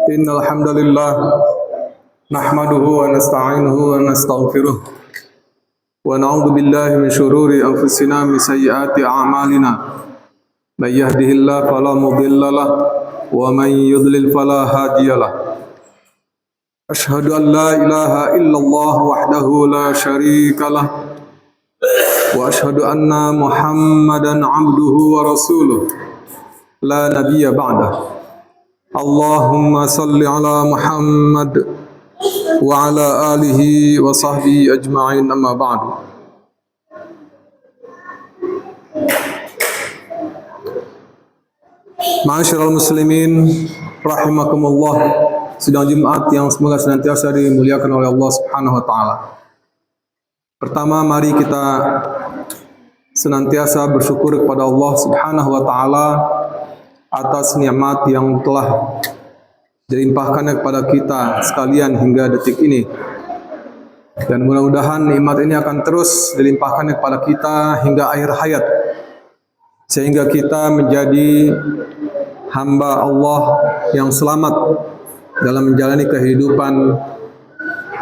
إن الحمد لله نحمده ونستعينه ونستغفره ونعوذ بالله من شرور أنفسنا من سيئات أعمالنا من يهده الله فلا مضل له ومن يضلل فلا هادي له أشهد أن لا إله إلا الله وحده لا شريك له وأشهد أن محمدا عبده ورسوله لا نبي بعده اللهم صل على محمد وعلى آله وصحبه أجمعين أما بعد. Ma'asyiral muslimin rahimakumullah, sidang Jumat yang semoga senantiasa dimuliakan oleh Allah Subhanahu wa taala. Pertama, mari kita senantiasa bersyukur kepada Allah Subhanahu wa taala atas nikmat yang telah dilimpahkannya kepada kita sekalian hingga detik ini. Dan mudah-mudahan nikmat ini akan terus dilimpahkannya kepada kita hingga akhir hayat, sehingga kita menjadi hamba Allah yang selamat dalam menjalani kehidupan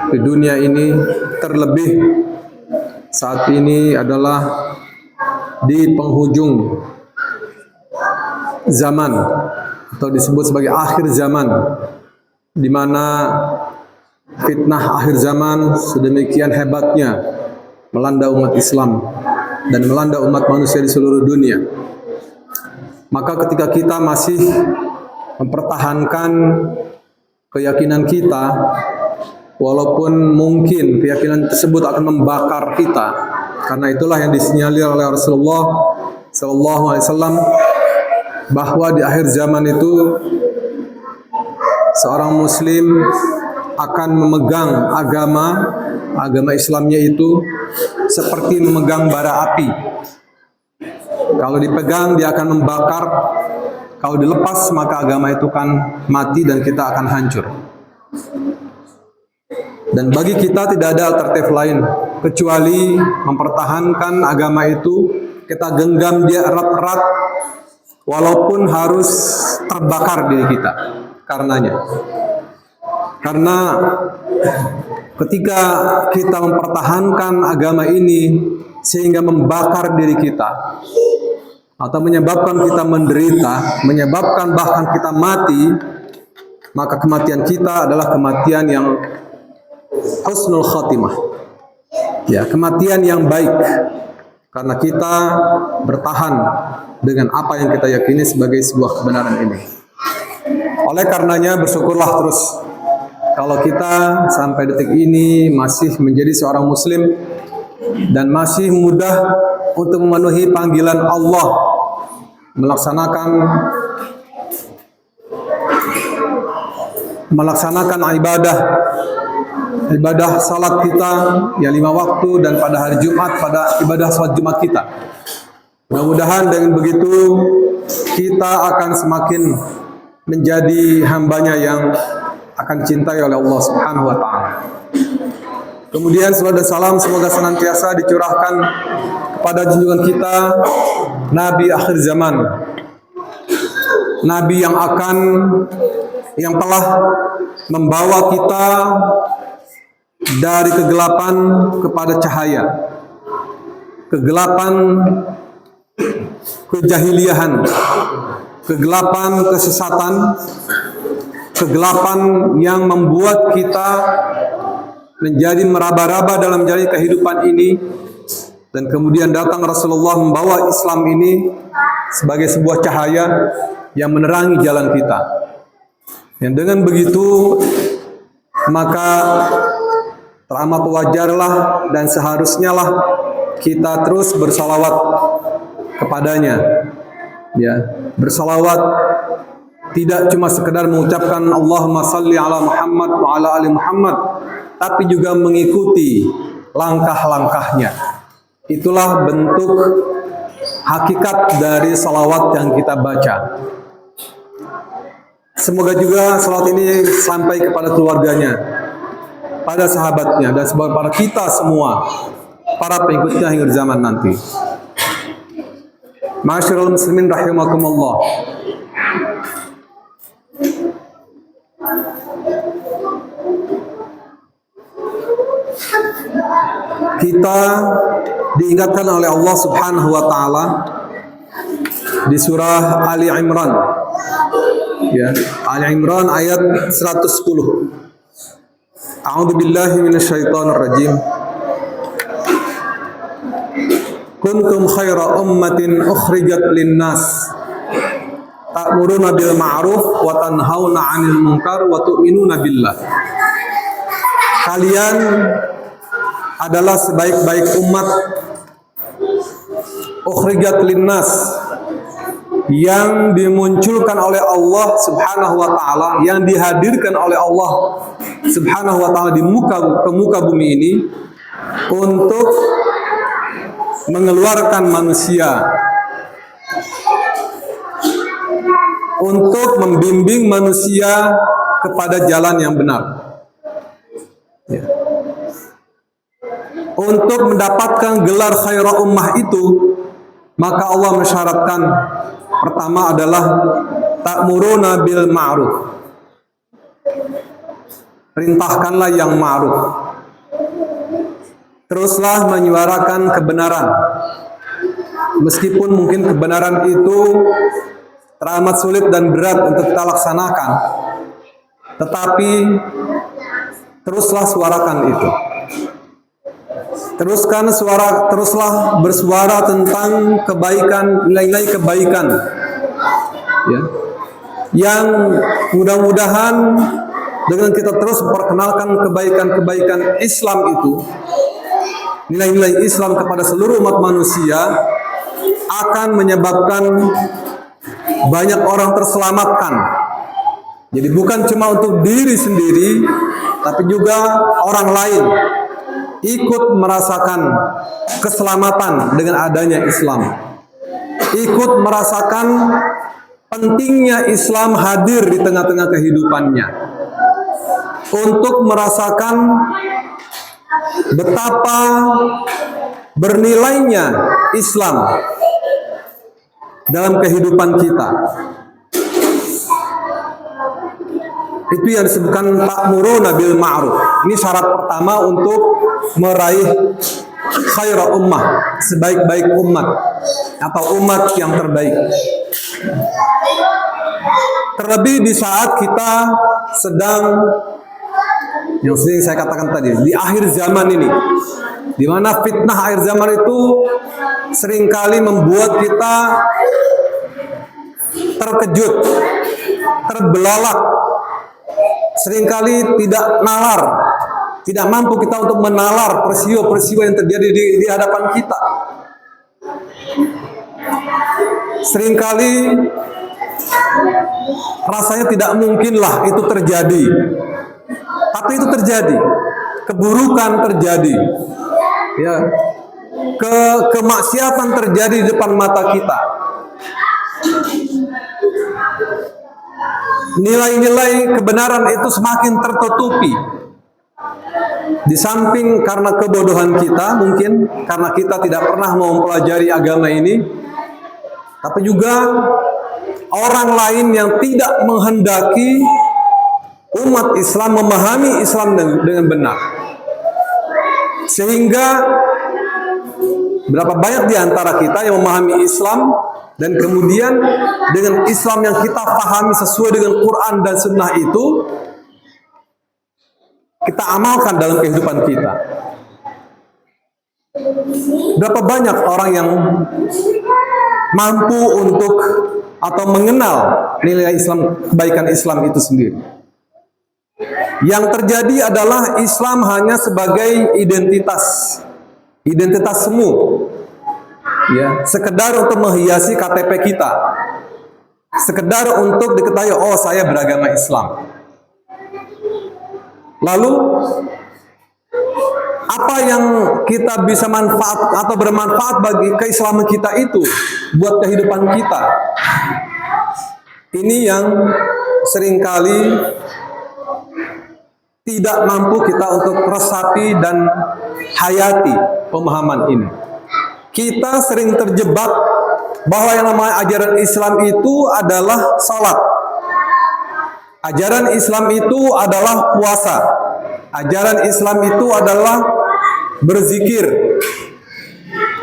di dunia ini. Terlebih saat ini adalah di penghujung zaman atau disebut sebagai akhir zaman, di mana fitnah akhir zaman sedemikian hebatnya melanda umat Islam dan melanda umat manusia di seluruh dunia. Maka ketika kita masih mempertahankan keyakinan kita, walaupun mungkin keyakinan tersebut akan membakar kita, karena itulah yang disinyalir oleh Rasulullah SAW bahwa di akhir zaman itu seorang muslim akan memegang agama Islamnya itu seperti memegang bara api. Kalau dipegang dia akan membakar, kalau dilepas maka agama itu akan mati dan kita akan hancur. Dan bagi kita tidak ada alternatif lain kecuali mempertahankan agama itu. Kita genggam dia erat-erat, walaupun harus terbakar diri kita karenanya. Karena ketika kita mempertahankan agama ini sehingga membakar diri kita atau menyebabkan kita menderita, menyebabkan bahkan kita mati, maka kematian kita adalah kematian yang husnul khatimah, ya, kematian yang baik, karena kita bertahan dengan apa yang kita yakini sebagai sebuah kebenaran ini. Oleh karenanya bersyukurlah terus kalau kita sampai detik ini masih menjadi seorang muslim dan masih mudah untuk memenuhi panggilan Allah, melaksanakan ibadah salat kita ya 5 waktu, dan pada hari Jumat pada ibadah salat Jumat kita. Mudah-mudahan dengan begitu kita akan semakin menjadi hambanya yang akan dicintai oleh Allah Subhanahu wa taala. Kemudian salawat dan salam semoga senantiasa dicurahkan kepada junjungan kita Nabi akhir zaman, Nabi yang telah membawa kita dari kegelapan kepada cahaya, kegelapan kejahiliahan, kegelapan kesesatan, kegelapan yang membuat kita menjadi meraba-raba dalam menjalani kehidupan ini. Dan kemudian datang Rasulullah membawa Islam ini sebagai sebuah cahaya yang menerangi jalan kita. Dan dengan begitu maka teramat wajarlah dan seharusnya lah kita terus bersalawat kepadanya, ya, bersalawat tidak cuma sekedar mengucapkan Allahumma salli ala Muhammad wa ala ali Muhammad, tapi juga mengikuti langkah-langkahnya. Itulah bentuk hakikat dari salawat yang kita baca. Semoga juga salawat ini sampai kepada keluarganya, pada sahabatnya, dan kepada kita semua, para pengikutnya hingga zaman nanti. Ma'asyiral muslimin rahimakumullah. kita diingatkan oleh Allah Subhanahu wa taala di surah Ali Imran. Ya, Ali Imran ayat 110. A'udzu billahi minasyaitonir rajim. Kuntum khaira ummatin ukhrijat linnas ta'muruna bil ma'ruf wa tanhauna 'anil munkar wa tu'minuna billah. Kalian adalah sebaik-baik umat ukhrijat linnas, yang dimunculkan oleh Allah Subhanahu wa taala, yang dihadirkan oleh Allah Subhanahu wa taala di muka bumi ini untuk mengeluarkan manusia, untuk membimbing manusia kepada jalan yang benar. Ya. Untuk mendapatkan gelar khaira ummah itu, maka Allah mensyaratkan pertama adalah ta'muruna bil ma'ruf. Perintahkanlah yang ma'ruf. Teruslah menyuarakan kebenaran. Meskipun mungkin kebenaran itu teramat sulit dan berat untuk kita laksanakan, tetapi teruslah suarakan itu. Teruslah bersuara tentang kebaikan, nilai-nilai kebaikan, ya, yang mudah-mudahan dengan kita terus memperkenalkan kebaikan-kebaikan Islam itu, nilai-nilai Islam kepada seluruh umat manusia, akan menyebabkan banyak orang terselamatkan. Jadi bukan cuma untuk diri sendiri, tapi juga orang lain ikut merasakan keselamatan dengan adanya Islam. Ikut merasakan pentingnya Islam hadir di tengah-tengah kehidupannya. Untuk merasakan betapa bernilainya Islam dalam kehidupan kita. Itu yang disebutkan ta'muruna bil ma'ruf. Ini syarat pertama untuk meraih khaira ummah, sebaik-baik umat atau umat yang terbaik. Terlebih di saat kita sedang, yang sering saya katakan tadi, di akhir zaman ini, di mana fitnah akhir zaman itu seringkali membuat kita terkejut, terbelalak, seringkali tidak nalar, tidak mampu kita untuk menalar peristiwa-peristiwa yang terjadi di hadapan kita. Seringkali rasanya tidak mungkinlah itu terjadi, tapi itu terjadi. Keburukan terjadi, ya, kemaksiatan terjadi di depan mata kita. Nilai-nilai kebenaran itu semakin tertutupi. Di samping karena kebodohan kita, mungkin karena kita tidak pernah mau mempelajari agama ini, tapi juga orang lain yang tidak menghendaki umat Islam memahami Islam dengan benar. Sehingga berapa banyak di antara kita yang memahami Islam, dan kemudian dengan Islam yang kita pahami sesuai dengan Quran dan Sunnah itu, kita amalkan dalam kehidupan kita. Berapa banyak orang yang mampu untuk atau mengenal nilai Islam, kebaikan Islam itu sendiri. Yang terjadi adalah Islam hanya sebagai identitas semu, ya, sekedar untuk menghiasi KTP kita, sekedar untuk diketahui, oh saya beragama Islam. Lalu apa yang kita bisa manfaat atau bermanfaat bagi keislaman kita itu buat kehidupan kita? Ini yang seringkali tidak mampu kita untuk resapi dan hayati pemahaman ini. Kita sering terjebak bahwa yang namanya ajaran Islam itu adalah salat. Ajaran Islam itu adalah puasa. Ajaran Islam itu adalah berzikir.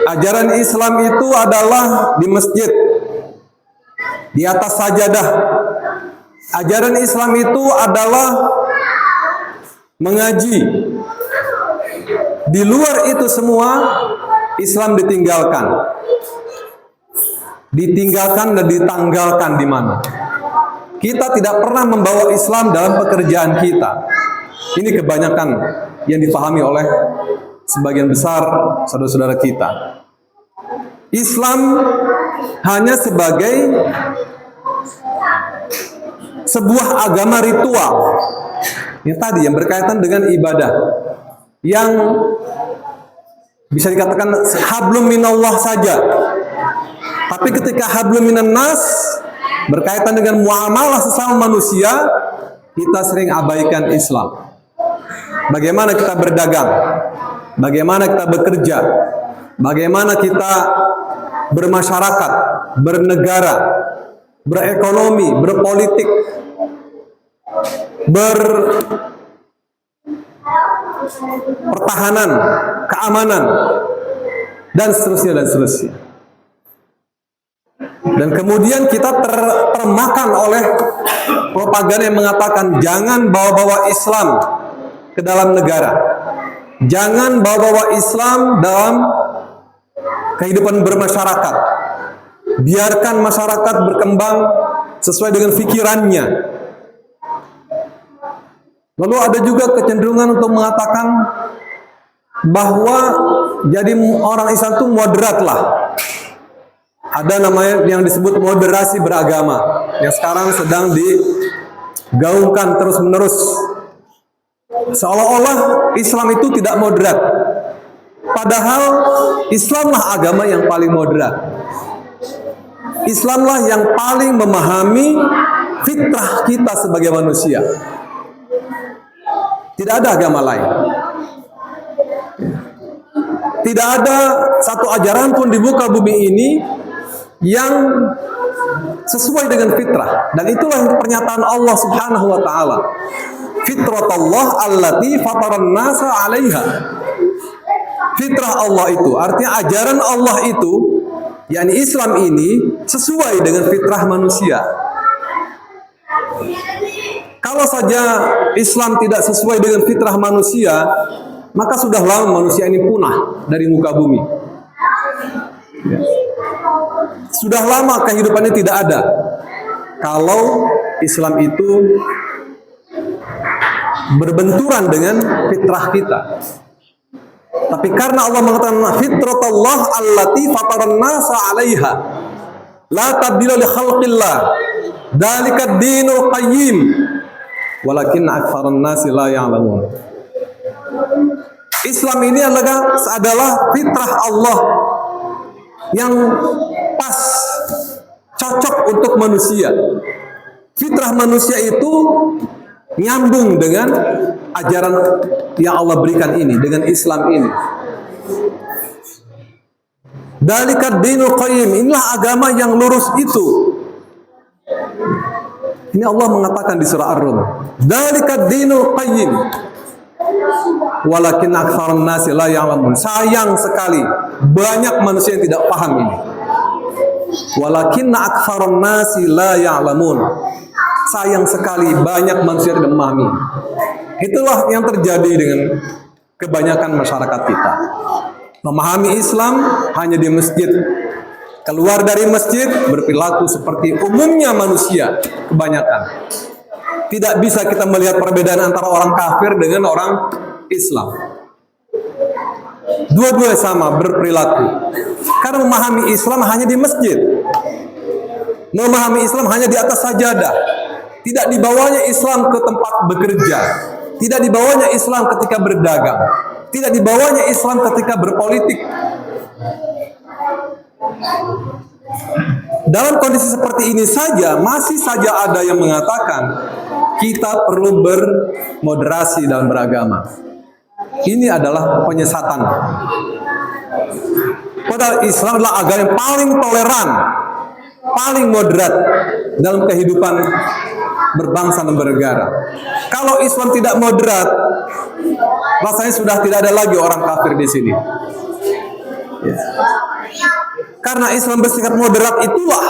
Ajaran Islam itu adalah di masjid, di atas sajadah. Ajaran Islam itu adalah mengaji. Di luar itu semua Islam ditinggalkan. Ditinggalkan dan ditanggalkan di mana? Kita tidak pernah membawa Islam dalam pekerjaan kita. Ini kebanyakan yang dipahami oleh sebagian besar saudara-saudara kita. Islam hanya sebagai sebuah agama ritual. Ini tadi yang berkaitan dengan ibadah, yang bisa dikatakan hablum minallah saja. Tapi ketika hablum minan nas berkaitan dengan muamalah sesama manusia, kita sering abaikan Islam. Bagaimana kita berdagang, bagaimana kita bekerja, bagaimana kita bermasyarakat, bernegara, berekonomi, berpolitik, berpertahanan, keamanan, dan seterusnya dan seterusnya. Dan kemudian kita termakan oleh propaganda yang mengatakan jangan bawa-bawa Islam ke dalam negara, jangan bawa-bawa Islam dalam kehidupan bermasyarakat, biarkan masyarakat berkembang sesuai dengan pikirannya. Lalu ada juga kecenderungan untuk mengatakan bahwa jadi orang Islam itu moderat lah. Ada namanya yang disebut moderasi beragama, yang sekarang sedang digaungkan terus-menerus. Seolah-olah Islam itu tidak moderat. Padahal Islamlah agama yang paling moderat. Islamlah yang paling memahami fitrah kita sebagai manusia. Tidak ada agama lain. Tidak ada satu ajaran pun di muka bumi ini yang sesuai dengan fitrah. Dan itulah pernyataan Allah Subhanahu wa taala. Fitratullah allati fataran nasa 'alaiha. Fitrah Allah itu artinya ajaran Allah itu, yakni Islam ini sesuai dengan fitrah manusia. Kalau saja Islam tidak sesuai dengan fitrah manusia, maka sudah lama manusia ini punah dari muka bumi. Sudah lama kehidupannya tidak ada. Kalau Islam itu berbenturan dengan fitrah kita. Tapi karena Allah mengatakan fitratullah allati fataran nasa 'alaiha la tabdila li khalqillah dzalika ad-dinul qayyim walakin aktsaran nasi la ya'lamun. Islam ini adalah fitrah Allah yang pas, cocok untuk manusia. Fitrah manusia itu nyambung dengan ajaran yang Allah berikan ini, dengan Islam ini. Dzalika ad-dinul qayyim, inilah agama yang lurus itu. Ini Allah mengatakan di surah Ar-Rum, dzalika ad-dinul qayyim walakin aktsarun nasi la ya'lamun. Sayang sekali banyak manusia yang tidak paham ini. Walakin aktsarun nasi la ya'lamun. Sayang sekali banyak manusia yang tidak memahami. Itulah yang terjadi dengan kebanyakan masyarakat kita. Memahami Islam hanya di masjid. Keluar dari masjid berperilaku seperti umumnya manusia kebanyakan. Tidak bisa kita melihat perbedaan antara orang kafir dengan orang Islam. Dua-dua sama berperilaku. Karena memahami Islam hanya di masjid. Memahami Islam hanya di atas sajadah. Tidak dibawanya Islam ke tempat bekerja. Tidak dibawanya Islam ketika berdagang. Tidak dibawanya Islam ketika berpolitik. Dalam kondisi seperti ini saja, masih saja ada yang mengatakan kita perlu bermoderasi dalam beragama. Ini adalah penyesatan. Padahal Islam adalah agama yang paling toleran, paling moderat dalam kehidupan berbangsa dan bernegara. Kalau Islam tidak moderat, rasanya sudah tidak ada lagi orang kafir di sini. Ya. Karena Islam bersikap moderat itulah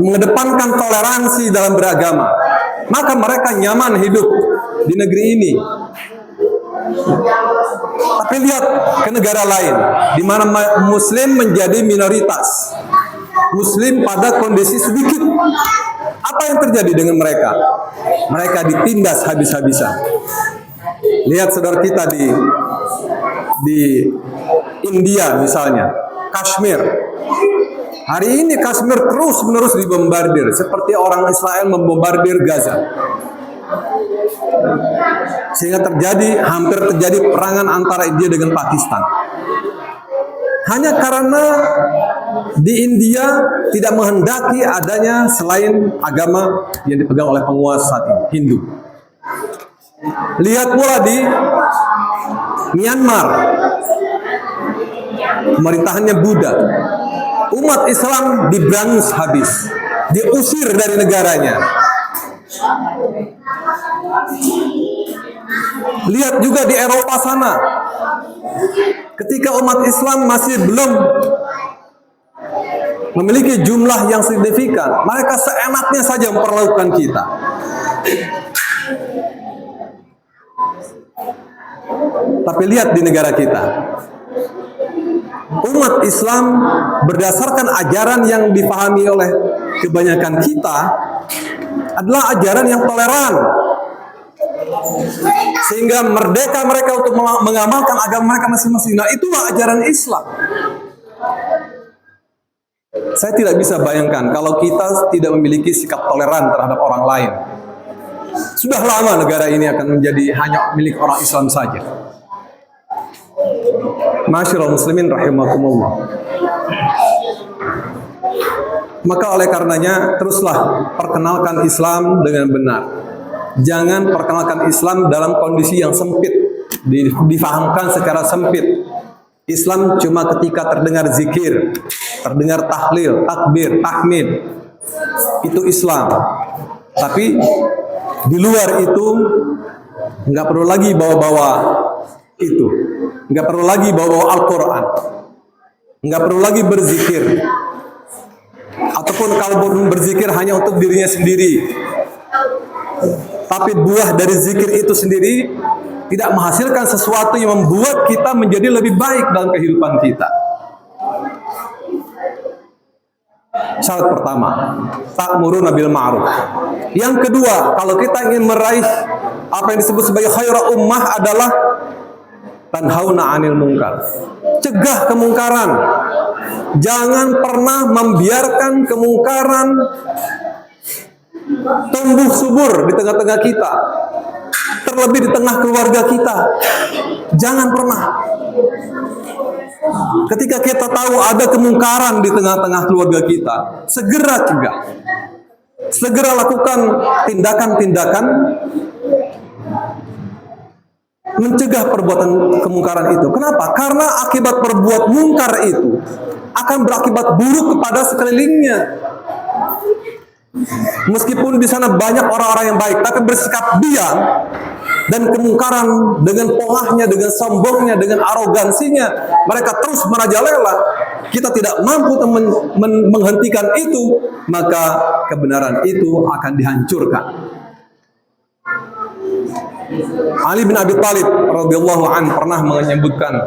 mengedepankan toleransi dalam beragama, maka mereka nyaman hidup di negeri ini. Tapi lihat ke negara lain, di mana Muslim menjadi minoritas, Muslim pada kondisi sedikit. Apa yang terjadi dengan mereka? Mereka ditindas habis-habisan. Lihat saudara kita di India misalnya, Kashmir. Hari ini Kashmir terus-menerus dibombardir, seperti orang Israel membombardir Gaza. Sehingga hampir terjadi peperangan antara India dengan Pakistan. Hanya karena di India tidak menghendaki adanya selain agama yang dipegang oleh penguasa saat ini, Hindu. Lihat pula di Myanmar, pemerintahannya Buddha. Umat Islam diberangus habis, diusir dari negaranya. Lihat juga di Eropa sana, ketika umat Islam masih belum memiliki jumlah yang signifikan, mereka seenaknya saja memperlakukan kita. Tapi lihat di negara kita, umat Islam berdasarkan ajaran yang dipahami oleh kebanyakan kita adalah ajaran yang toleran, sehingga merdeka mereka untuk mengamalkan agama mereka masing-masing. Nah, itulah ajaran Islam. Saya tidak bisa bayangkan kalau kita tidak memiliki sikap toleran terhadap orang lain. Sudah lama negara ini akan menjadi hanya milik orang Islam saja. Ma'asyiral muslimin rahimakumullah. Maka oleh karenanya teruslah perkenalkan Islam dengan benar. Jangan perkenalkan Islam dalam kondisi yang sempit, difahamkan secara sempit. Islam cuma ketika terdengar zikir, terdengar tahlil, takbir, tahmid, itu Islam. Tapi di luar itu nggak perlu lagi bawa-bawa itu, nggak perlu lagi bawa-bawa Al-Quran, nggak perlu lagi berzikir, ataupun kalau berzikir hanya untuk dirinya sendiri. Tapi buah dari zikir itu sendiri tidak menghasilkan sesuatu yang membuat kita menjadi lebih baik dalam kehidupan kita. Syarat pertama, ta'muruna bil ma'ruf. Yang kedua, kalau kita ingin meraih apa yang disebut sebagai khaira ummah adalah tanhauna 'anil munkar. Cegah kemungkaran. Jangan pernah membiarkan kemungkaran tumbuh subur di tengah-tengah kita, terlebih di tengah keluarga kita. Jangan pernah. Ketika kita tahu ada kemungkaran di tengah-tengah keluarga kita, segera cegah. Segera lakukan tindakan-tindakan mencegah perbuatan kemungkaran itu. Kenapa? Karena akibat berbuat mungkar itu akan berakibat buruk kepada sekelilingnya. Meskipun di sana banyak orang-orang yang baik, tapi bersikap diam dan kemungkaran dengan pongahnya, dengan sombongnya, dengan arogansinya, mereka terus merajalela. Kita tidak mampu menghentikan itu, maka kebenaran itu akan dihancurkan. Ali bin Abi Thalib radhiyallahu anhu pernah menyebutkan,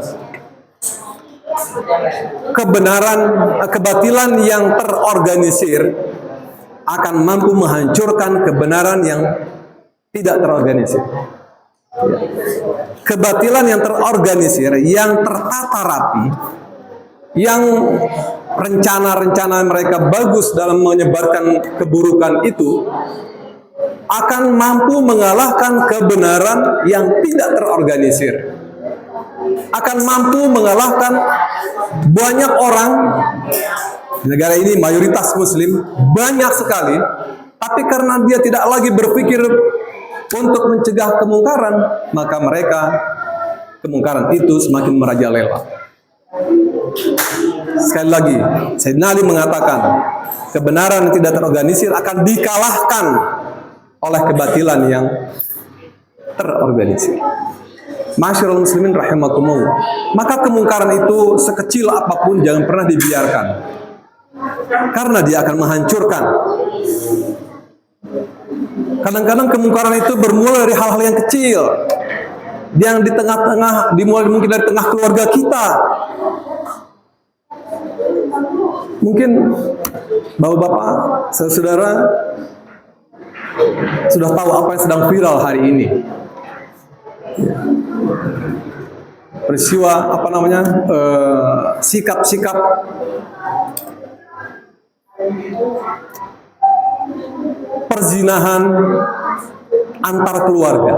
kebatilan yang terorganisir akan mampu menghancurkan kebenaran yang tidak terorganisir. Kebatilan yang terorganisir, yang tertata rapi, yang rencana-rencana mereka bagus dalam menyebarkan keburukan itu, akan mampu mengalahkan kebenaran yang tidak terorganisir. Akan mampu mengalahkan banyak orang. Negara ini mayoritas Muslim, banyak sekali, tapi karena dia tidak lagi berpikir untuk mencegah kemungkaran, maka kemungkaran itu semakin merajalela. Sekali lagi, Sayyidina Ali mengatakan, kebenaran yang tidak terorganisir akan dikalahkan oleh kebatilan yang terorganisir. Masyarul muslimin rahimakumullah. Maka kemungkaran itu sekecil apapun jangan pernah dibiarkan, karena dia akan menghancurkan. Kadang-kadang kemungkaran itu bermula dari hal-hal yang kecil, yang di tengah-tengah, dimulai mungkin dari tengah keluarga kita. Mungkin bapak-bapak, saudara sudah tahu apa yang sedang viral hari ini. Peristiwa apa namanya, sikap-sikap perzinahan antar keluarga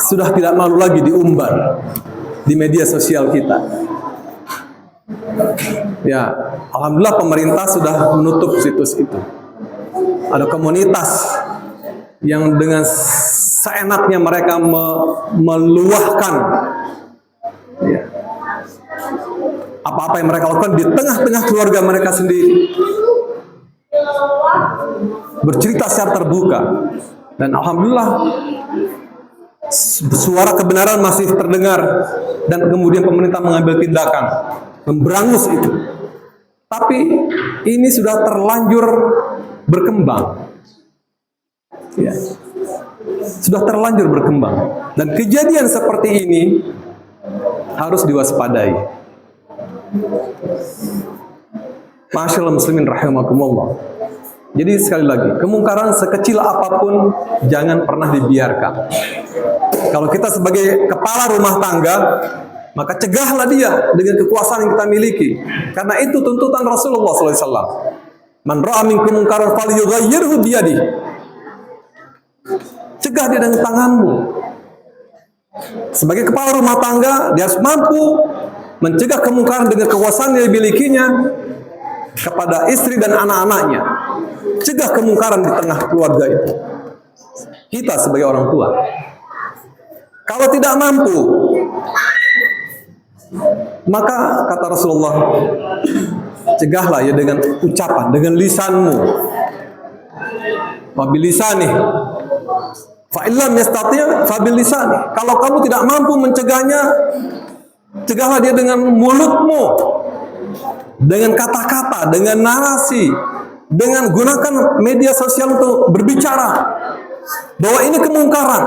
sudah tidak malu lagi diumbar di media sosial kita. Ya, alhamdulillah pemerintah sudah menutup situs itu. Ada komunitas yang dengan seenaknya mereka meluahkan ya, apa-apa yang mereka lakukan di tengah-tengah keluarga mereka sendiri, bercerita secara terbuka. Dan alhamdulillah suara kebenaran masih terdengar, dan kemudian pemerintah mengambil tindakan memberangus itu. Tapi ini sudah terlanjur berkembang, ya, sudah terlanjur berkembang, dan kejadian seperti ini harus diwaspadai. Masyaallah muslimin rahimakumullah. Jadi sekali lagi, kemungkaran sekecil apapun jangan pernah dibiarkan. Kalau kita sebagai kepala rumah tangga, maka cegahlah dia dengan kekuasaan yang kita miliki. Karena itu tuntutan Rasulullah SAW. Man ra'a minkum munkaran falyughayyirhu biyadihi. Cegah dia dengan tanganmu. Sebagai kepala rumah tangga, dia harus mampu mencegah kemungkaran dengan kekuasaan yang dimilikinya kepada istri dan anak-anaknya. Cegah kemungkaran di tengah keluarga itu. Kita sebagai orang tua. Kalau tidak mampu, maka kata Rasulullah, cegahlah ya dengan ucapan, dengan lisanmu. Fabilisani, fa'illam yastati' fabilisani. Kalau kamu tidak mampu mencegahnya, cegahlah dia dengan mulutmu, dengan kata-kata, dengan narasi, dengan gunakan media sosial untuk berbicara bahwa ini kemungkaran.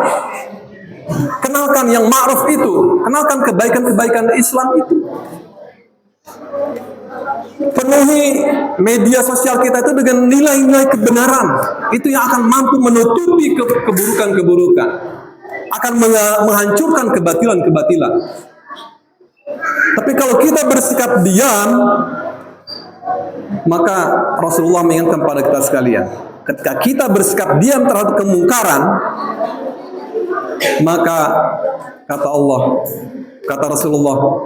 Kenalkan yang ma'ruf itu, kenalkan kebaikan-kebaikan Islam itu. Penuhi media sosial kita itu dengan nilai-nilai kebenaran. Itu yang akan mampu menutupi keburukan-keburukan, akan menghancurkan kebatilan-kebatilan. Tapi kalau kita bersikap diam, maka Rasulullah mengingatkan kepada kita sekalian, ketika kita bersikap diam terhadap kemungkaran, maka kata Allah, kata Rasulullah,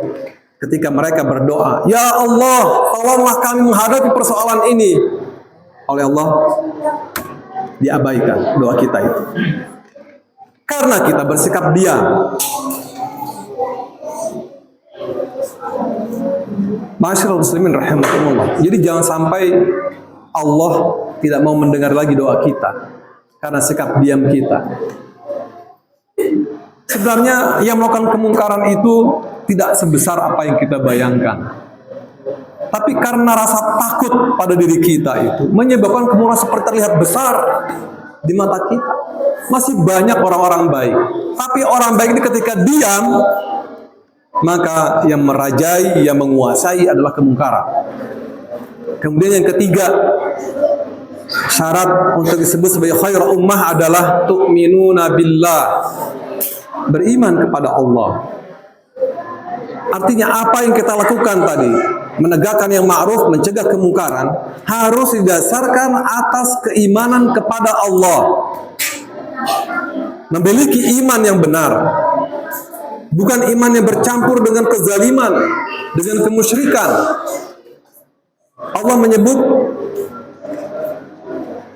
ketika mereka berdoa, ya Allah, tolonglah kami menghadapi persoalan ini, oleh Allah diabaikan doa kita itu, karena kita bersikap diam. Masyaallah muslimin rahimakumullah. Jadi jangan sampai Allah tidak mau mendengar lagi doa kita karena sikap diam kita. Sebenarnya yang melakukan kemungkaran itu tidak sebesar apa yang kita bayangkan. Tapi karena rasa takut pada diri kita itu menyebabkan kemungkaran seperti terlihat besar di mata kita. Masih banyak orang-orang baik. Tapi orang baik ini ketika diam, maka yang merajai, yang menguasai adalah kemungkaran. Kemudian yang ketiga, syarat untuk disebut sebagai khairul ummah adalah tu'minuna billah, beriman kepada Allah. Artinya apa yang kita lakukan tadi, menegakkan yang ma'ruf, mencegah kemungkaran, harus didasarkan atas keimanan kepada Allah. Memiliki iman yang benar, bukan iman yang bercampur dengan kezaliman, dengan kemusyrikan. Allah menyebut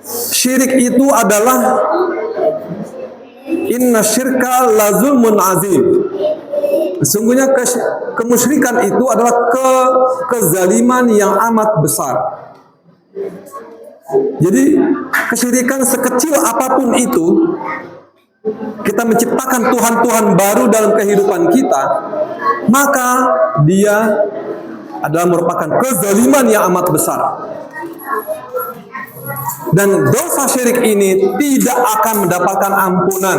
syirik itu adalah inna syirka la zulmun azim. Sesungguhnya kemusyrikan itu adalah kezaliman yang amat besar. Jadi kesyirikan sekecil apapun itu, kita menciptakan Tuhan-Tuhan baru dalam kehidupan kita, maka dia adalah merupakan kezaliman yang amat besar. Dan dosa syirik ini tidak akan mendapatkan ampunan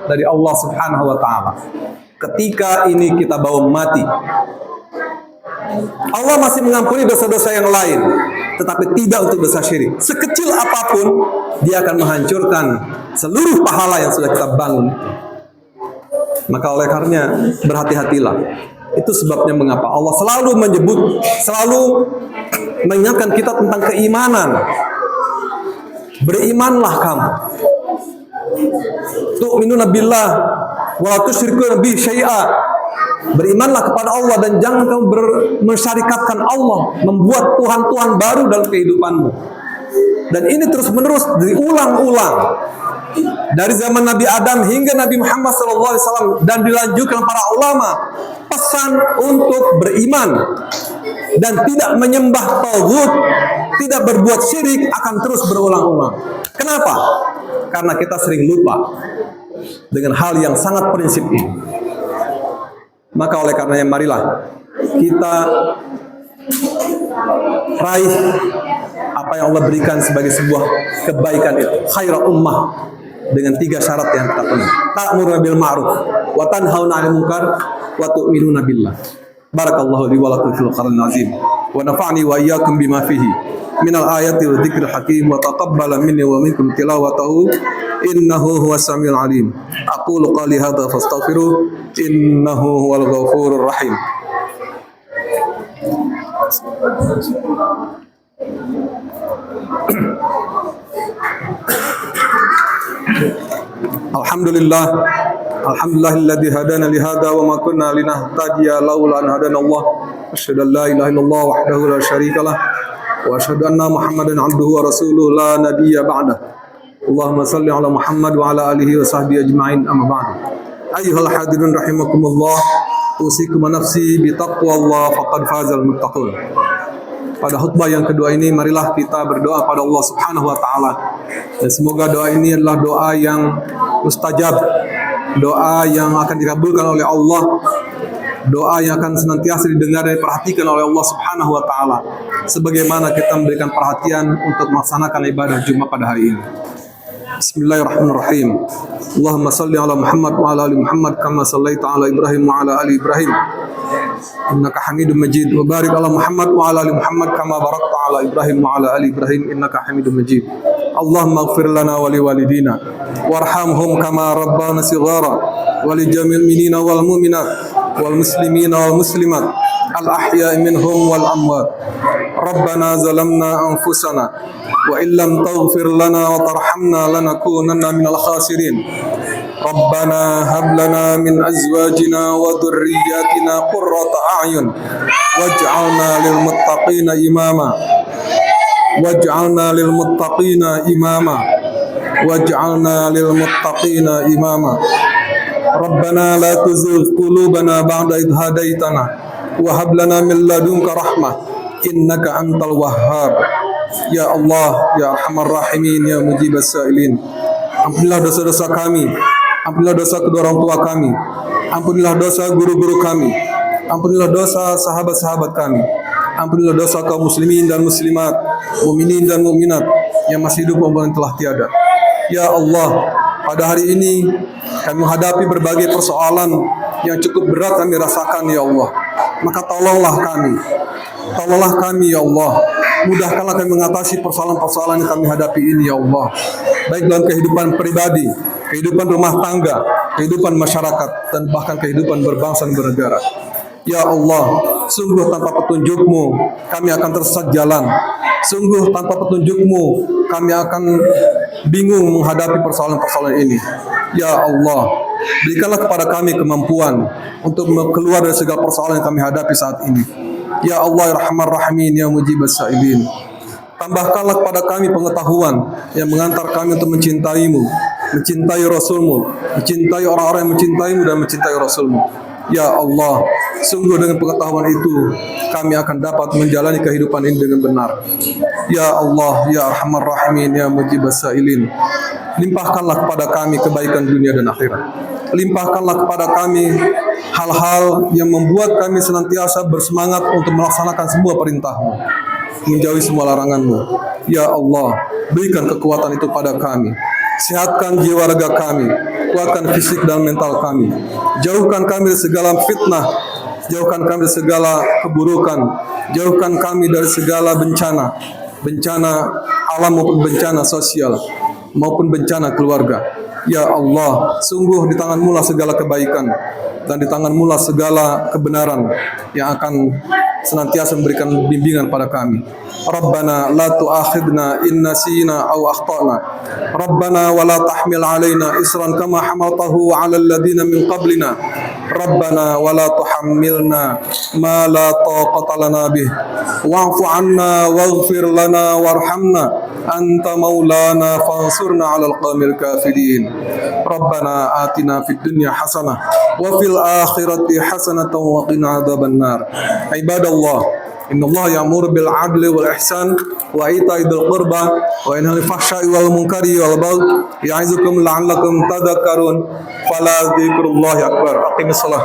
dari Allah Subhanahu wa taala ketika ini kita bawa mati. Allah masih mengampuni dosa-dosa yang lain, tetapi tidak untuk dosa syirik. Sekecil apapun, dia akan menghancurkan seluruh pahala yang sudah kita bangun. Maka oleh karenanya, berhati-hatilah. Itu sebabnya mengapa Allah selalu mengingatkan kita tentang keimanan. Berimanlah kamu. Tu'minuna billah wa la tusyrikuna bihi syai'a. Berimanlah kepada Allah dan jangan kamu mensyarikatkan Allah, membuat Tuhan-Tuhan baru dalam kehidupanmu. Dan ini terus-menerus diulang-ulang dari zaman Nabi Adam hingga Nabi Muhammad SAW, dan dilanjutkan para ulama, pesan untuk beriman dan tidak menyembah taghut, tidak berbuat syirik akan terus berulang-ulang. Kenapa? Karena kita sering lupa dengan hal yang sangat prinsip ini. Maka oleh karenanya marilah kita raih apa yang Allah berikan sebagai sebuah kebaikan itu, khairul ummah, dengan 3 syarat yang kita penuhi. Ta'muruna bil ma'ruf wa tanhauna 'anil munkar wa tu'minuna billah. Barakallahu li wa lakum fil Qur'anil azim wa nafa'ni wa iyyakum bima fihi minal ayati wa dzikril hakim wa taqabbala minni wa minkum tilawatahu innahu huwas samiul alim. Aqulu qali hadza fastaghfiruh innahu huwal ghafurur rahim. Alhamdulillahilladzi hadana li hadza wa ma kunna linahtadiya laula an hadana Allah. Asyhadu an la ilaha illallah wahdahu la syarika lah wa asyhadu anna Muhammadan 'abduhu wa rasuluhu la nabiyya ba'dah. Allahumma salli ala Muhammad wa ala alihi wa sahbihi ajma'in, amma ba'du. Ayyuhal hadirin rahimakumullah, usikum wa nafsi bi taqwallah faqad fazal muttaqun. Pada khutbah yang kedua ini, marilah kita berdoa pada Allah Subhanahu wa taala. Dan semoga doa ini adalah doa yang mustajab, doa yang akan dikabulkan oleh Allah, doa yang akan senantiasa didengar dan diperhatikan oleh Allah Subhanahu wa taala, sebagaimana kita memberikan perhatian untuk melaksanakan ibadah Jumat pada hari ini. Bismillahirrahmanirrahim. Allahumma salli ala Muhammad wa ala ali Muhammad kama sallaita ala Ibrahim wa ala ali Ibrahim innaka Hamidum Majid, wa barik ala Muhammad wa ala ali Muhammad kama barakta ala Ibrahim wa ala ali Ibrahim innaka Hamidum Majid. Allahumma ighfir lana wa li walidina warhamhum kama rabbana shighara wa li jami'il mu'minina wal mu'minat wal muslimina wal muslimat al ahya'i minhum wal amwat. Rabbana zalamna anfusana wa illam taghfir lana wa tarhamna lanakunanna minal khasirin. Rabbana hab lana min azwajina wa dhurriyyatina qurrata a'yun waj'alna lil muttaqina imama waj'alna lil muttaqina imama waj'alna lil muttaqina imama. Rabbana la tuzigh qulubana ba'da idh hadaitana wa hab lana min ladunka rahmah innaka antal wahhab. Ya Allah, ya Arhamar Rahimin, ya Mujibas Sa'ilin, ampunilah dosa-dosa kami, ampunilah dosa kedua orang tua kami, ampunilah dosa guru-guru kami, ampunilah dosa sahabat-sahabat kami, ampunilah dosa kaum muslimin dan muslimat, mukminin dan mukminat yang masih hidup maupun yang telah tiada. Ya Allah, pada hari ini kami menghadapi berbagai persoalan yang cukup berat kami rasakan, ya Allah. Maka tolonglah kami ya Allah. Mudahkanlah kami mengatasi persoalan-persoalan yang kami hadapi ini ya Allah, baik dalam kehidupan pribadi, kehidupan rumah tangga, kehidupan masyarakat, dan bahkan kehidupan berbangsa dan bernegara. Ya Allah, sungguh tanpa petunjuk-Mu kami akan tersesat jalan. Sungguh tanpa petunjuk-Mu kami akan bingung menghadapi persoalan-persoalan ini. Ya Allah, berikanlah kepada kami kemampuan untuk keluar dari segala persoalan yang kami hadapi saat ini. Ya Allah, ya Rahman Rahimin, ya Mujibas Sa'ilin. Tambahkanlah kepada kami pengetahuan yang mengantar kami untuk mencintai-Mu, mencintai Rasul-Mu, mencintai orang-orang yang mencintai-Mu dan mencintai Rasul-Mu. Ya Allah, sungguh dengan pengetahuan itu kami akan dapat menjalani kehidupan ini dengan benar. Ya Allah, Ya Arhamar Rahimin, Ya Mujibas Sa'ilin, limpahkanlah kepada kami kebaikan dunia dan akhirat. Limpahkanlah kepada kami hal-hal yang membuat kami senantiasa bersemangat untuk melaksanakan semua perintah-Mu, menjauhi semua larangan-Mu. Ya Allah, berikan kekuatan itu pada kami. Sehatkan jiwa raga kami, kuatkan fisik dan mental kami. Jauhkan kami dari segala fitnah, jauhkan kami dari segala keburukan, jauhkan kami dari segala bencana, bencana alam maupun bencana sosial, maupun bencana keluarga. Ya Allah, sungguh di tangan-Mu lah segala kebaikan, dan di tangan-Mu lah segala kebenaran yang akan senantiasa memberikan bimbingan pada kami. Rabbana la tu'akhidna in nasina aw akhtana. Rabbana wa la tahmil alaina isran kama hamaltahu 'ala alladhina min qablina. Rabbana wa la tuhammilna ma la taqata lana bih. Wa'fu 'anna waghfir lana warhamna anta maulana fansurna 'alal qawmil kafirin. Rabbana atina fid dunya hasanah wa fil akhirati hasanatan wa qina adzabannar. Ibadallah, Innallaha ya'muru bil 'adli wal ihsan wa ita'i dzil qurba wa yanha 'anil fahsya'i wal munkari wal baghi ya'izukum la'allakum tadhakkarun. Fala dzikrullahi akbar. Aqimissalah.